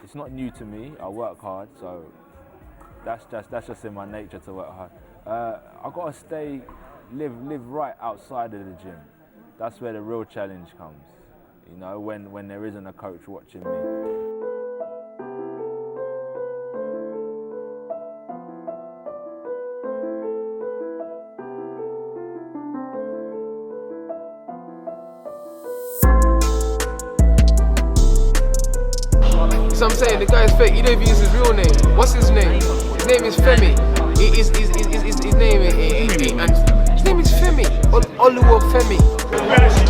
it's not new to me. I work hard, so that's just in my nature to work hard. I gotta live right outside of the gym. That's where the real challenge comes. You know, when there isn't a coach watching me. So I'm saying the guy's fake. You don't even use his real name. What's his name? His name is Femi. His name is Femi. Oluwa Femi.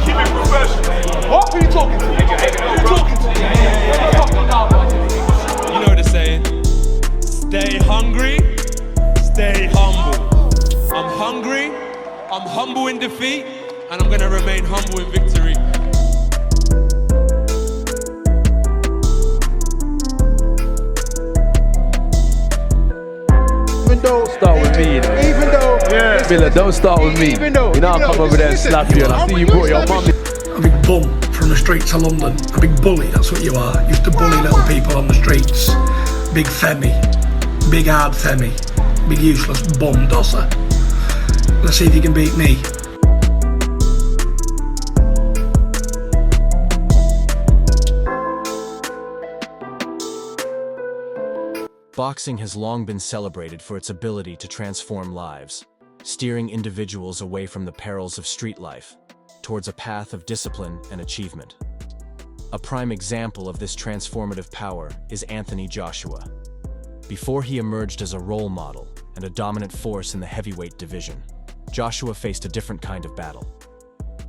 Keep it professional. What? Who are you talking to? Who are you talking to? You know the saying. Stay hungry, stay humble. I'm hungry, I'm humble in defeat, and I'm gonna remain humble in victory. Don't start with me, you know. Even though, yeah. Miller, don't start with me. Even though, you know, I'll come over there and slap you, and I see you brought your mum. A big bum from the streets of London. A big bully, that's what you are. Used to bully little people on the streets. Big Femi. Big hard Femi. Big useless bum dosser. Let's see if you can beat me. Boxing has long been celebrated for its ability to transform lives, steering individuals away from the perils of street life towards a path of discipline and achievement. A prime example of this transformative power is Anthony Joshua. Before he emerged as a role model and a dominant force in the heavyweight division, Joshua faced a different kind of battle.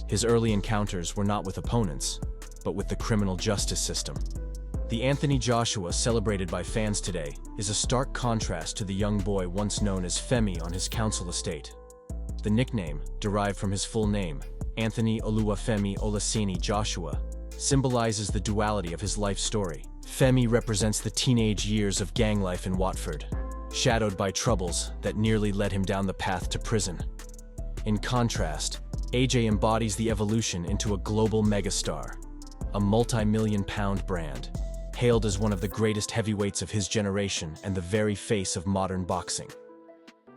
His early encounters were not with opponents, but with the criminal justice system. The Anthony Joshua celebrated by fans today is a stark contrast to the young boy once known as Femi on his council estate. The nickname, derived from his full name, Anthony Oluwafemi Olaseni Joshua, symbolizes the duality of his life story. Femi represents the teenage years of gang life in Watford, shadowed by troubles that nearly led him down the path to prison. In contrast, AJ embodies the evolution into a global megastar, a multi-million-pound brand, hailed as one of the greatest heavyweights of his generation and the very face of modern boxing.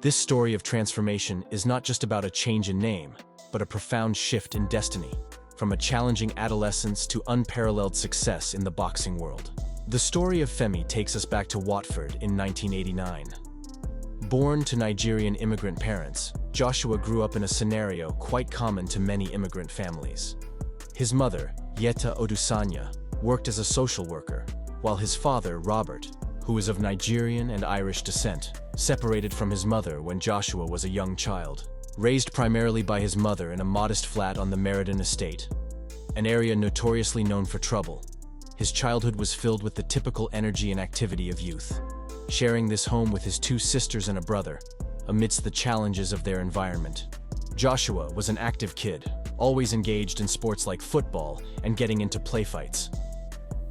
This story of transformation is not just about a change in name, but a profound shift in destiny, from a challenging adolescence to unparalleled success in the boxing world. The story of Femi takes us back to Watford in 1989. Born to Nigerian immigrant parents, Joshua grew up in a scenario quite common to many immigrant families. His mother, Yeta Odusanya, worked as a social worker, while his father, Robert, who is of Nigerian and Irish descent, separated from his mother when Joshua was a young child. Raised primarily by his mother in a modest flat on the Meriden estate, an area notoriously known for trouble, his childhood was filled with the typical energy and activity of youth. Sharing this home with his two sisters and a brother, amidst the challenges of their environment. Joshua was an active kid, always engaged in sports like football and getting into play fights.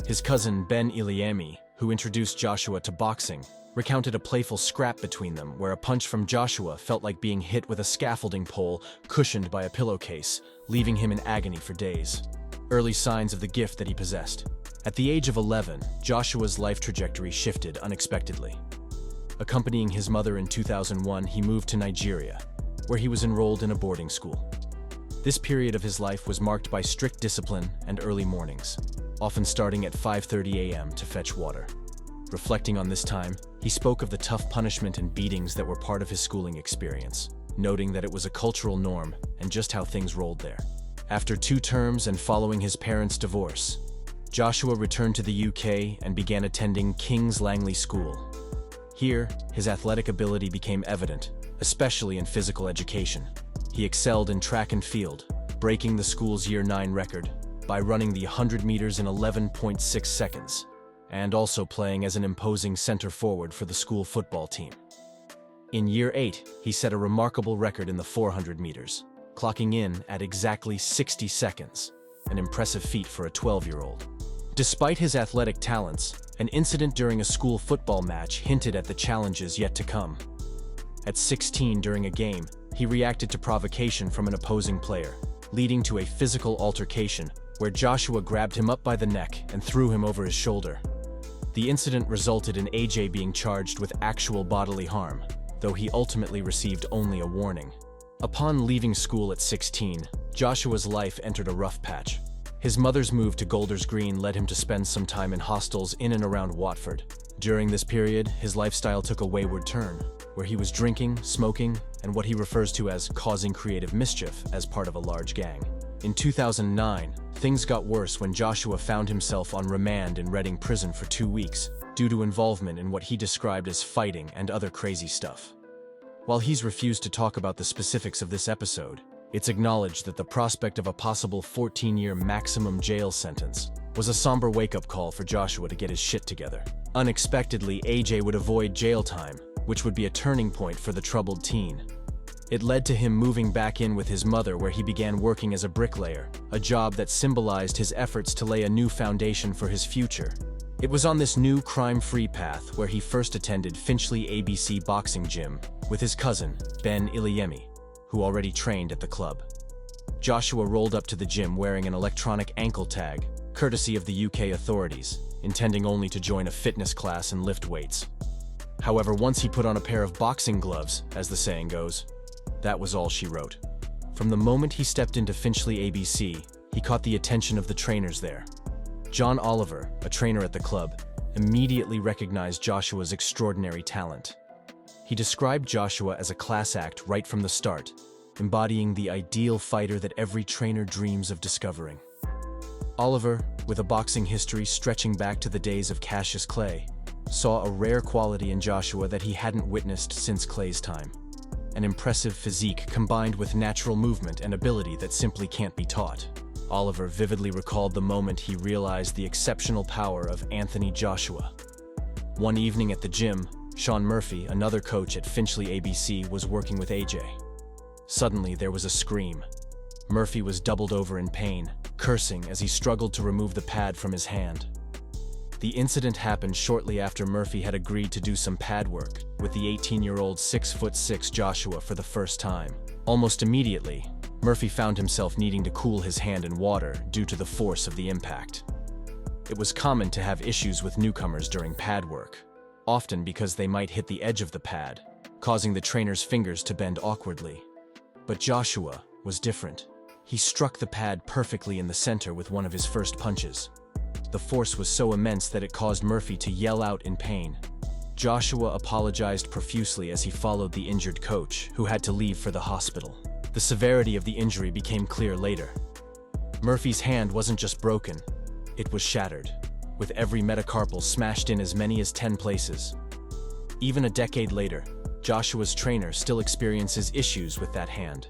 His cousin Ben Iliami, who introduced Joshua to boxing, recounted a playful scrap between them where a punch from Joshua felt like being hit with a scaffolding pole cushioned by a pillowcase, leaving him in agony for days. Early signs of the gift that he possessed. At the age of 11, Joshua's life trajectory shifted unexpectedly. Accompanying his mother in 2001, he moved to Nigeria, where he was enrolled in a boarding school. This period of his life was marked by strict discipline and early mornings, often starting at 5:30 a.m. to fetch water. Reflecting on this time, he spoke of the tough punishment and beatings that were part of his schooling experience, noting that it was a cultural norm and just how things rolled there. After 2 terms and following his parents' divorce, Joshua returned to the UK and began attending King's Langley School. Here, his athletic ability became evident, especially in physical education. He excelled in track and field, breaking the school's Year 9 record by running the 100 meters in 11.6 seconds, and also playing as an imposing center forward for the school football team. In Year 8, he set a remarkable record in the 400 meters, clocking in at exactly 60 seconds, an impressive feat for a 12-year-old. Despite his athletic talents, an incident during a school football match hinted at the challenges yet to come. At 16 during a game, he reacted to provocation from an opposing player, leading to a physical altercation where Joshua grabbed him up by the neck and threw him over his shoulder. The incident resulted in AJ being charged with actual bodily harm, though he ultimately received only a warning. Upon leaving school at 16, Joshua's life entered a rough patch. His mother's move to Golders Green led him to spend some time in hostels in and around Watford. During this period, his lifestyle took a wayward turn, where he was drinking, smoking, and what he refers to as causing creative mischief as part of a large gang. In 2009, things got worse when Joshua found himself on remand in Reading Prison for 2 weeks due to involvement in what he described as fighting and other crazy stuff. While he's refused to talk about the specifics of this episode, it's acknowledged that the prospect of a possible 14-year maximum jail sentence was a somber wake-up call for Joshua to get his shit together. Unexpectedly, AJ would avoid jail time, which would be a turning point for the troubled teen. It led to him moving back in with his mother, where he began working as a bricklayer, a job that symbolized his efforts to lay a new foundation for his future. It was on this new crime-free path where he first attended Finchley ABC Boxing Gym with his cousin, Ben Iliemi, who already trained at the club. Joshua rolled up to the gym wearing an electronic ankle tag, courtesy of the UK authorities, intending only to join a fitness class and lift weights. However, once he put on a pair of boxing gloves, as the saying goes, that was all she wrote. From the moment he stepped into Finchley ABC, he caught the attention of the trainers there. John Oliver, a trainer at the club, immediately recognized Joshua's extraordinary talent. He described Joshua as a class act right from the start, embodying the ideal fighter that every trainer dreams of discovering. Oliver, with a boxing history stretching back to the days of Cassius Clay, saw a rare quality in Joshua that he hadn't witnessed since Clay's time: an impressive physique combined with natural movement and ability that simply can't be taught. Oliver vividly recalled the moment he realized the exceptional power of Anthony Joshua. One evening at the gym, Sean Murphy, another coach at Finchley ABC, was working with AJ. Suddenly, there was a scream. Murphy was doubled over in pain, cursing as he struggled to remove the pad from his hand. The incident happened shortly after Murphy had agreed to do some pad work with the 18-year-old 6'6" Joshua for the first time. Almost immediately, Murphy found himself needing to cool his hand in water due to the force of the impact. It was common to have issues with newcomers during pad work, often because they might hit the edge of the pad, causing the trainer's fingers to bend awkwardly. But Joshua was different. He struck the pad perfectly in the center with one of his first punches. The force was so immense that it caused Murphy to yell out in pain. Joshua apologized profusely as he followed the injured coach, who had to leave for the hospital. The severity of the injury became clear later. Murphy's hand wasn't just broken, it was shattered, with every metacarpal smashed in as many as 10 places. Even a decade later, Joshua's trainer still experiences issues with that hand,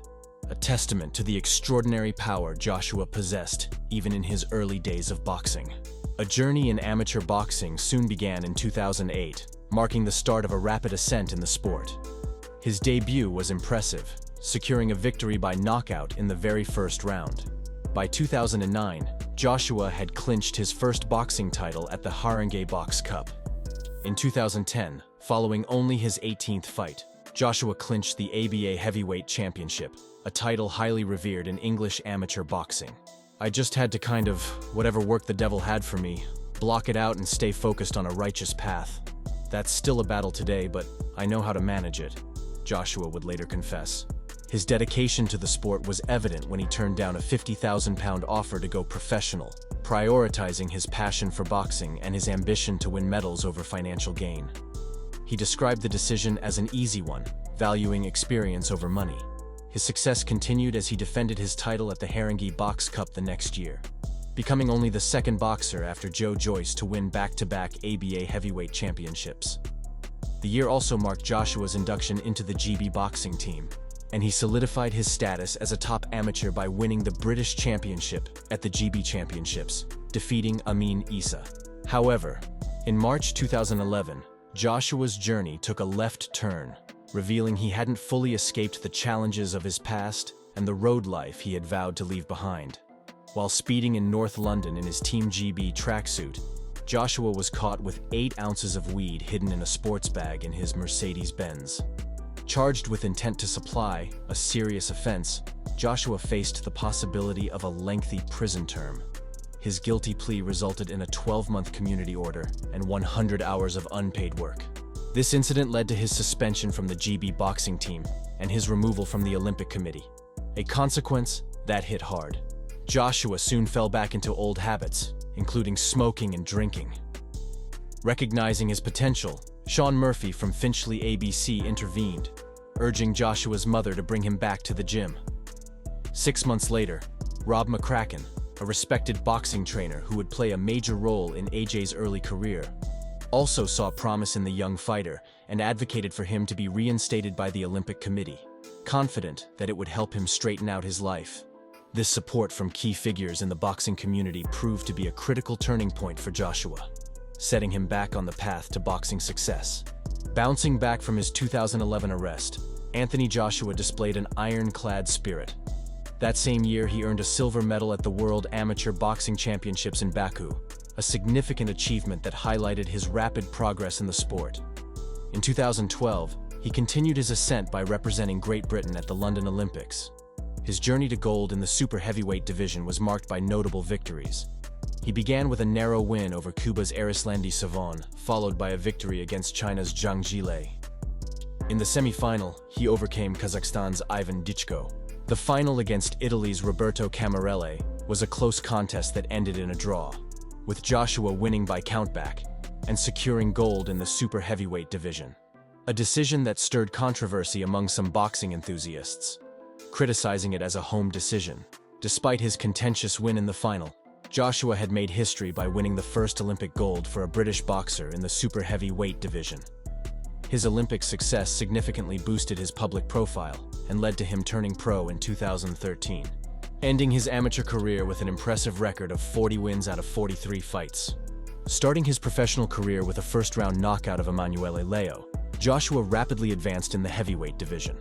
a testament to the extraordinary power Joshua possessed even in his early days of boxing. A journey in amateur boxing soon began in 2008, marking the start of a rapid ascent in the sport. His debut was impressive, securing a victory by knockout in the very first round. By 2009, Joshua had clinched his first boxing title at the Haringey Box Cup. In 2010, following only his 18th fight, Joshua clinched the ABA Heavyweight Championship, a title highly revered in English amateur boxing. I just had to kind of, whatever work the devil had for me, block it out and stay focused on a righteous path. That's still a battle today, but I know how to manage it, Joshua would later confess. His dedication to the sport was evident when he turned down a £50,000 offer to go professional, prioritizing his passion for boxing and his ambition to win medals over financial gain. He described the decision as an easy one, valuing experience over money. His success continued as he defended his title at the Haringey Box Cup the next year, becoming only the second boxer after Joe Joyce to win back-to-back ABA heavyweight championships. The year also marked Joshua's induction into the GB boxing team, and he solidified his status as a top amateur by winning the British Championship at the GB Championships, defeating Amin Issa. However, in March 2011, Joshua's journey took a left turn, revealing he hadn't fully escaped the challenges of his past and the road life he had vowed to leave behind. While speeding in North London in his Team GB tracksuit, Joshua was caught with 8 ounces of weed hidden in a sports bag in his Mercedes-Benz. Charged with intent to supply, a serious offense, Joshua faced the possibility of a lengthy prison term. his guilty plea resulted in a 12-month community order and 100 hours of unpaid work. This incident led to his suspension from the GB boxing team and his removal from the Olympic Committee. A consequence that hit hard. Joshua soon fell back into old habits, including smoking and drinking. Recognizing his potential, Sean Murphy from Finchley ABC intervened, urging Joshua's mother to bring him back to the gym. 6 months later, Rob McCracken, a respected boxing trainer who would play a major role in AJ's early career, also saw promise in the young fighter and advocated for him to be reinstated by the Olympic Committee, confident that it would help him straighten out his life. This support from key figures in the boxing community proved to be a critical turning point for Joshua, setting him back on the path to boxing success. Bouncing back from his 2011 arrest, Anthony Joshua displayed an ironclad spirit. That same year, he earned a silver medal at the World Amateur Boxing Championships in Baku, a significant achievement that highlighted his rapid progress in the sport. In 2012, he continued his ascent by representing Great Britain at the London Olympics. His journey to gold in the super heavyweight division was marked by notable victories. He began with a narrow win over Cuba's Arislandi Savon, followed by a victory against China's Zhang Jilei. In the semi-final, he overcame Kazakhstan's Ivan Dichko. The final against Italy's Roberto Camarelle was a close contest that ended in a draw, with Joshua winning by countback and securing gold in the super heavyweight division. A decision that stirred controversy among some boxing enthusiasts, criticizing it as a home decision. Despite his contentious win in the final, Joshua had made history by winning the first Olympic gold for a British boxer in the super heavyweight division. His Olympic success significantly boosted his public profile and led to him turning pro in 2013, ending his amateur career with an impressive record of 40 wins out of 43 fights. Starting his professional career with a first-round knockout of Emanuele Leo, Joshua rapidly advanced in the heavyweight division.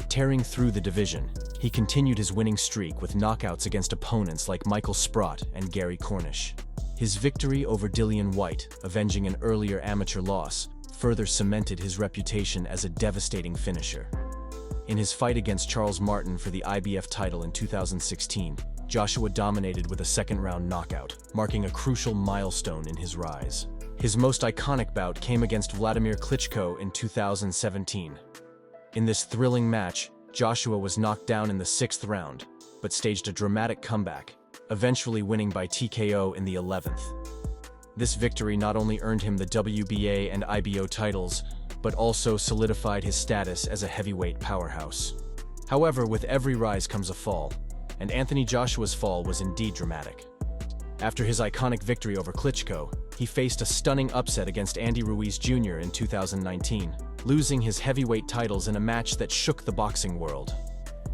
Tearing through the division, he continued his winning streak with knockouts against opponents like Michael Sprott and Gary Cornish. His victory over Dillian White, avenging an earlier amateur loss, further cemented his reputation as a devastating finisher. In his fight against Charles Martin for the IBF title in 2016, Joshua dominated with a second-round knockout, marking a crucial milestone in his rise. His most iconic bout came against Vladimir Klitschko in 2017. In this thrilling match, Joshua was knocked down in the 6th round, but staged a dramatic comeback, eventually winning by TKO in the 11th. This victory not only earned him the WBA and IBO titles, but also solidified his status as a heavyweight powerhouse. However, with every rise comes a fall, and Anthony Joshua's fall was indeed dramatic. After his iconic victory over Klitschko, he faced a stunning upset against Andy Ruiz Jr. in 2019, losing his heavyweight titles in a match that shook the boxing world.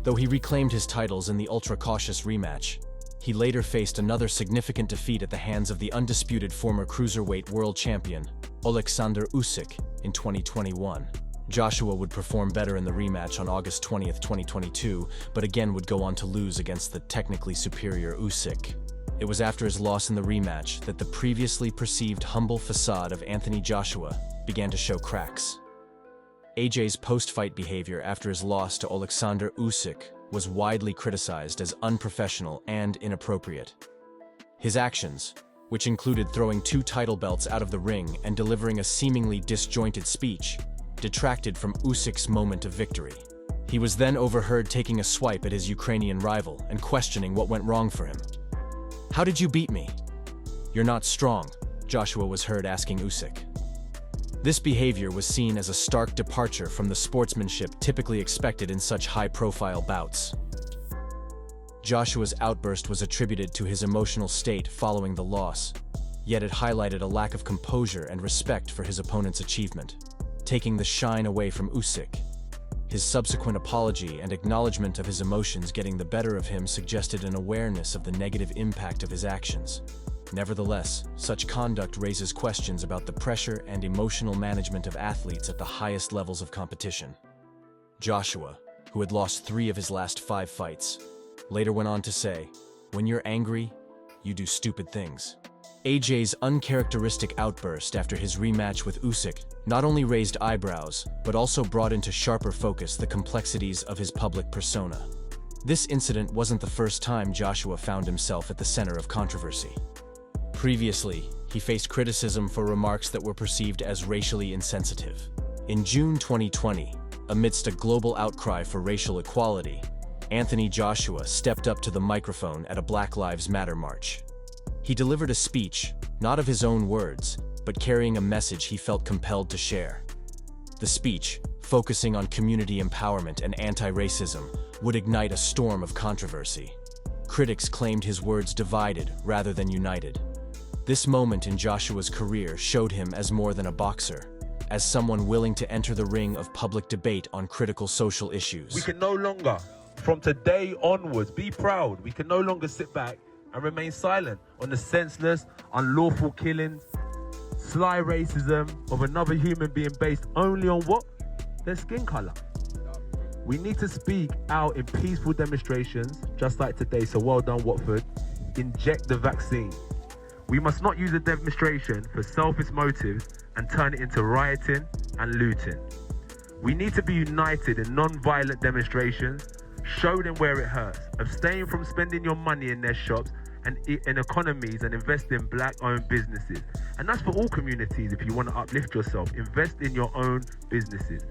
Though he reclaimed his titles in the ultra-cautious rematch, he later faced another significant defeat at the hands of the undisputed former cruiserweight world champion, Oleksandr Usyk, in 2021. Joshua would perform better in the rematch on August 20, 2022, but again would go on to lose against the technically superior Usyk. It was after his loss in the rematch that the previously perceived humble facade of Anthony Joshua began to show cracks. AJ's post-fight behavior after his loss to Oleksandr Usyk was widely criticized as unprofessional and inappropriate. His actions, which included throwing 2 title belts out of the ring and delivering a seemingly disjointed speech, detracted from Usyk's moment of victory. He was then overheard taking a swipe at his Ukrainian rival and questioning what went wrong for him. "How did you beat me?" "You're not strong," Joshua was heard asking Usyk. This behavior was seen as a stark departure from the sportsmanship typically expected in such high-profile bouts. Joshua's outburst was attributed to his emotional state following the loss, yet it highlighted a lack of composure and respect for his opponent's achievement, taking the shine away from Usyk. His subsequent apology and acknowledgement of his emotions getting the better of him suggested an awareness of the negative impact of his actions. Nevertheless, such conduct raises questions about the pressure and emotional management of athletes at the highest levels of competition. Joshua, who had lost 3 of his last 5 fights, later went on to say, "When you're angry, you do stupid things." AJ's uncharacteristic outburst after his rematch with Usyk not only raised eyebrows, but also brought into sharper focus the complexities of his public persona. This incident wasn't the first time Joshua found himself at the center of controversy. Previously, he faced criticism for remarks that were perceived as racially insensitive. In June 2020, amidst a global outcry for racial equality, Anthony Joshua stepped up to the microphone at a Black Lives Matter march. He delivered a speech, not of his own words, but carrying a message he felt compelled to share. The speech, focusing on community empowerment and anti-racism, would ignite a storm of controversy. Critics claimed his words divided rather than united. This moment in Joshua's career showed him as more than a boxer, as someone willing to enter the ring of public debate on critical social issues. We can no longer, from today onwards, be proud. We can no longer sit back and remain silent on the senseless, unlawful killings, sly racism of another human being based only on what? Their skin color. We need to speak out in peaceful demonstrations, just like today, so well done, Watford. Inject the vaccine. We must not use a demonstration for selfish motives and turn it into rioting and looting. We need to be united in non-violent demonstrations, show them where it hurts, abstain from spending your money in their shops and in economies, and invest in black-owned businesses. And that's for all communities. If you want to uplift yourself, invest in your own businesses.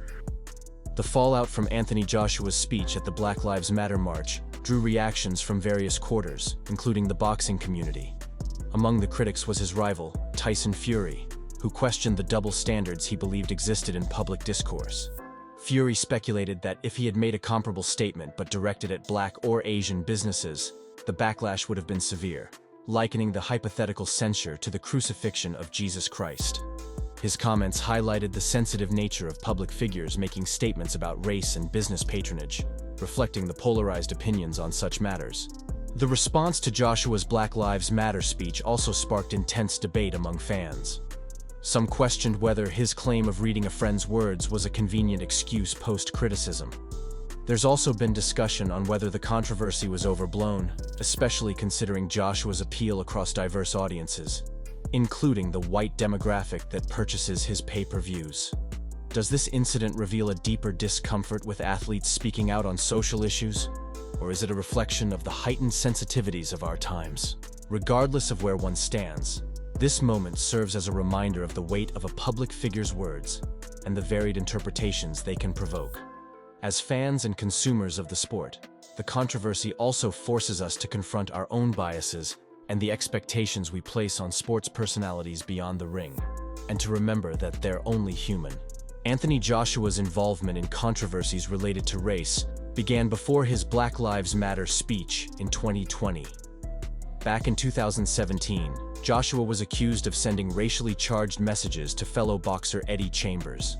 The fallout from Anthony Joshua's speech at the Black Lives Matter march drew reactions from various quarters, including the boxing community. Among the critics was his rival, Tyson Fury, who questioned the double standards he believed existed in public discourse. Fury speculated that if he had made a comparable statement but directed at Black or Asian businesses, the backlash would have been severe, likening the hypothetical censure to the crucifixion of Jesus Christ. His comments highlighted the sensitive nature of public figures making statements about race and business patronage, reflecting the polarized opinions on such matters. The response to Joshua's Black Lives Matter speech also sparked intense debate among fans. Some questioned whether his claim of reading a friend's words was a convenient excuse post-criticism. There's also been discussion on whether the controversy was overblown, especially considering Joshua's appeal across diverse audiences, including the white demographic that purchases his pay-per-views. Does this incident reveal a deeper discomfort with athletes speaking out on social issues? Or is it a reflection of the heightened sensitivities of our times? Regardless of where one stands, this moment serves as a reminder of the weight of a public figure's words and the varied interpretations they can provoke. As fans and consumers of the sport, the controversy also forces us to confront our own biases and the expectations we place on sports personalities beyond the ring, and to remember that they're only human. Anthony Joshua's involvement in controversies related to race began before his Black Lives Matter speech in 2020. Back in 2017, Joshua was accused of sending racially charged messages to fellow boxer Eddie Chambers.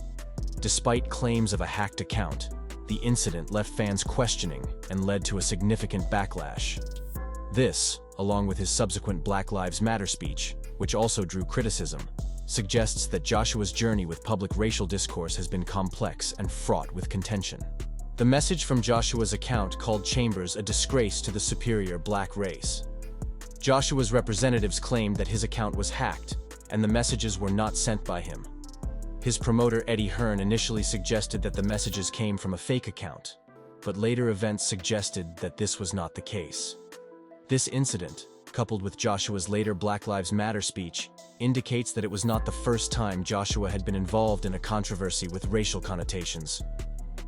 Despite claims of a hacked account, the incident left fans questioning and led to a significant backlash. This, along with his subsequent Black Lives Matter speech, which also drew criticism, suggests that Joshua's journey with public racial discourse has been complex and fraught with contention. The message from Joshua's account called Chambers a disgrace to the superior black race. Joshua's representatives claimed that his account was hacked, and the messages were not sent by him. His promoter Eddie Hearn initially suggested that the messages came from a fake account, but later events suggested that this was not the case. This incident, coupled with Joshua's later Black Lives Matter speech, indicates that it was not the first time Joshua had been involved in a controversy with racial connotations.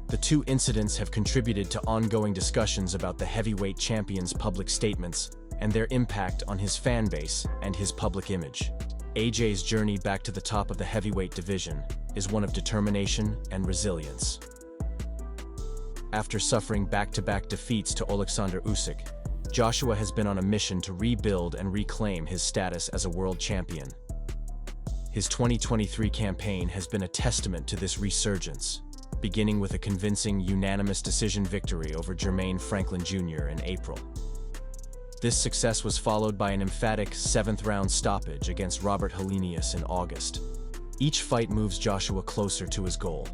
The two incidents have contributed to ongoing discussions about the heavyweight champion's public statements and their impact on his fan base and his public image. AJ's journey back to the top of the heavyweight division is one of determination and resilience. After suffering back-to-back defeats to Oleksandr Usyk, Joshua has been on a mission to rebuild and reclaim his status as a world champion. His 2023 campaign has been a testament to this resurgence, beginning with a convincing unanimous decision victory over Jermaine Franklin Jr. in April. This success was followed by an emphatic 7th-round stoppage against Robert Helenius in August. Each fight moves Joshua closer to his goal,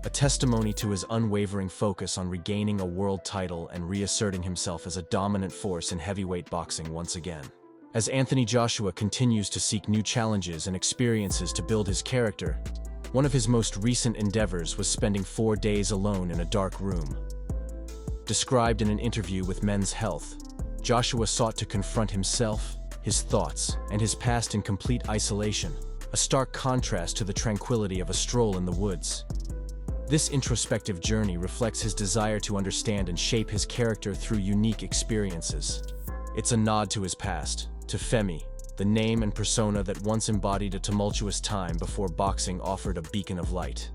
a testimony to his unwavering focus on regaining a world title and reasserting himself as a dominant force in heavyweight boxing once again. As Anthony Joshua continues to seek new challenges and experiences to build his character, one of his most recent endeavors was spending 4 days alone in a dark room. Described in an interview with Men's Health, Joshua sought to confront himself, his thoughts, and his past in complete isolation, a stark contrast to the tranquility of a stroll in the woods. This introspective journey reflects his desire to understand and shape his character through unique experiences. It's a nod to his past, to Femi, the name and persona that once embodied a tumultuous time before boxing offered a beacon of light.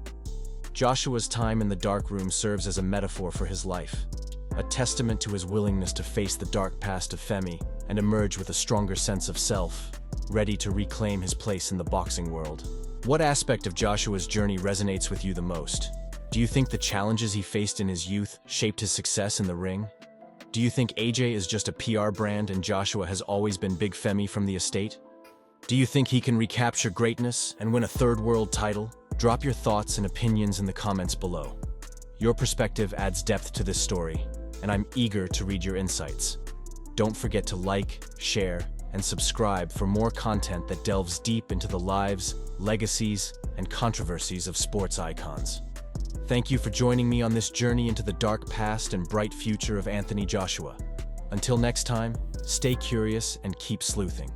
Joshua's time in the dark room serves as a metaphor for his life, a testament to his willingness to face the dark past of Femi and emerge with a stronger sense of self, ready to reclaim his place in the boxing world. What aspect of Joshua's journey resonates with you the most? Do you think the challenges he faced in his youth shaped his success in the ring? Do you think AJ is just a PR brand and Joshua has always been Big Femi from the estate? Do you think he can recapture greatness and win a third world title? Drop your thoughts and opinions in the comments below. Your perspective adds depth to this story, and I'm eager to read your insights. Don't forget to like, share, and subscribe for more content that delves deep into the lives, legacies, and controversies of sports icons. Thank you for joining me on this journey into the dark past and bright future of Anthony Joshua. Until next time, stay curious and keep sleuthing.